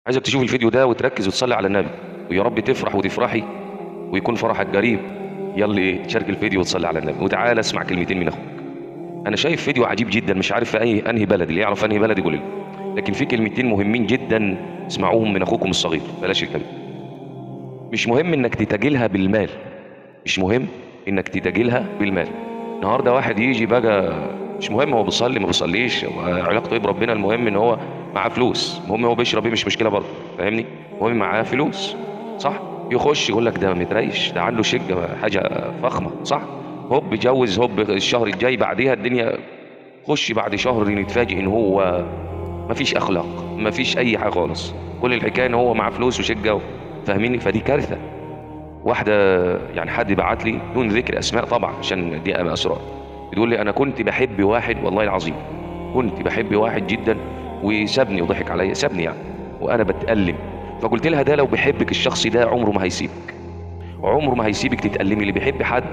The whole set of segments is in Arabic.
عايزك تشوف الفيديو ده وتركز وتصلي على النبي، ويا رب تفرح وتفرحي ويكون فرحك قريب. يلا ايه، تشارك الفيديو وتصلي على النبي وتعالى اسمع كلمتين من اخوك. انا شايف فيديو عجيب جدا، مش عارف في انهي بلد، اللي يعرف انهي بلد يقول لي. لكن في كلمتين مهمين جدا اسمعوهم من اخوكم الصغير، بلاش الكلام. مش مهم انك تتاجلها بالمال، مش مهم انك تتاجلها بالمال. النهارده واحد يجي بقى، مش مهم هو بيصلي ما بيصليش، هو علاقته ايه بربنا، المهم ان هو معاه فلوس، المهم هو بيشرب ايه مش مشكله برضه، فاهمني؟ المهم معاه فلوس، صح؟ يخش يقول لك ده متريش، ده عنده شقه حاجه فخمه، صح؟ هوب جوز، هوب الشهر الجاي بعديها الدنيا، خش بعد شهر نتفاجئ ان هو مفيش اخلاق، مفيش اي حاجه خالص. كل الحكايه ان هو معاه فلوس وشقه، فاهميني؟ فدي كارثه. واحده، يعني حد بعت لي دون ذكر اسماء طبعا عشان دي اسرار، بتقول لي انا كنت بحب واحد، والله العظيم كنت بحب واحد جدا وسابني وضحك عليا، سابني يعني وانا بتألم. فقلت لها ده لو بيحبك الشخص ده عمره ما هيسيبك، عمره ما هيسيبك تتألمي. اللي بيحب حد،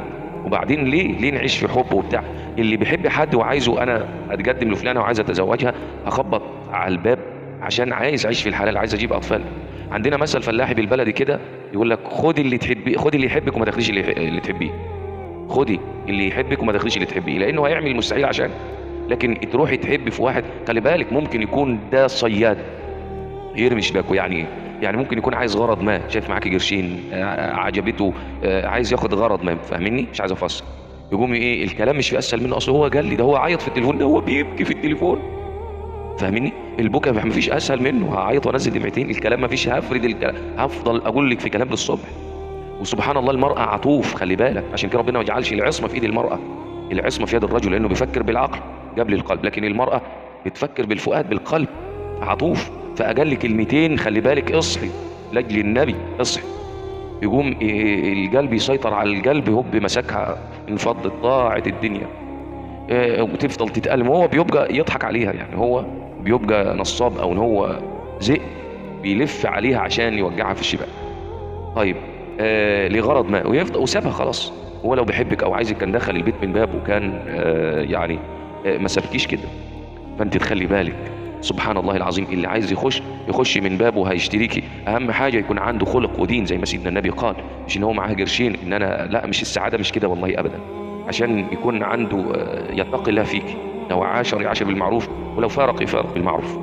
وبعدين ليه نعيش في حب وبتاع؟ اللي بيحب حد وعايزه انا اتقدم لفلانه وعايز اتزوجها، هخبط على الباب عشان عايز اعيش في الحلال، عايز اجيب اطفال. عندنا مثل فلاحي بالبلدي كده يقول لك خدي اللي تحبيه، خدي اللي يحبك وما تاخديش اللي تحبيه. خدي اللي يحبك وما تاخديش اللي تحبيه، لانه هيعمل المستحيل عشان. لكن تروحي تحبي في واحد، خلي بالك ممكن يكون ده صياد يرمي شباكه، يعني ممكن يكون عايز غرض ما، شايف معاك قرشين عجبته، عايز ياخد غرض ما، فاهمني؟ مش عايز افسر. يقوم ايه الكلام مش في اسهل منه، اصل هو قال لي ده، هو عيط في التليفون، ده هو بيبكي في التليفون، فاهمني؟ البكا ما فيش اسهل منه، هعيط وانزل دمعتين، الكلام ما فيش، هفرد الكلام، هفضل اقول لك في كلام للصبح. وسبحان الله المرأة عطوف، خلي بالك، عشان كده ربنا ما جعلش العصمة في ايد المرأة، العصمة في يد الرجل لانه بيفكر بالعقل قبل القلب، لكن المرأة بتفكر بالفؤاد بالقلب، عطوف. فأقل كلمتين خلي بالك، اصحي لاجل النبي، اصحي. يقوم القلب يسيطر على القلب، هوب مسكها، انفضت، ضاعت الدنيا. وتفضل تتألم، وهو بيبقى يضحك عليها، يعني هو بيبقى نصاب او ان هو ذئب بيلف عليها عشان يوجعها في الشباك. طيب لغرض ما، ويفضل وسابها خلاص. هو لو بيحبك او عايزك كان دخل البيت من باب، وكان يعني ما سابكيش كده. فانت تخلي بالك، سبحان الله العظيم، اللي عايز يخش من بابه هيشتريكي. اهم حاجه يكون عنده خلق ودين زي ما سيدنا النبي قال، مش ان هو معاه قرشين، ان انا لا، مش السعاده مش كده والله ابدا. عشان يكون عنده يتقي الله فيك، لو عاشر يعاشر بالمعروف، ولو فارق يفارق بالمعروف.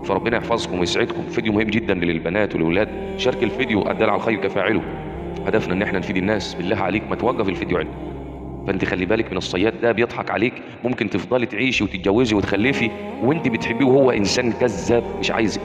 فربنا يحفظكم ويسعدكم. فيديو مهم جدا للبنات والولاد، شارك الفيديو، الدال على الخير كفاعله. هدفنا ان احنا نفيد الناس، بالله عليك ما توقف الفيديو عندك. فانت خلي بالك من الصياد ده، بيضحك عليك، ممكن تفضلي تعيشي وتتجوزي وتخلفي وانت بتحبيه وهو انسان كذاب مش عايزك.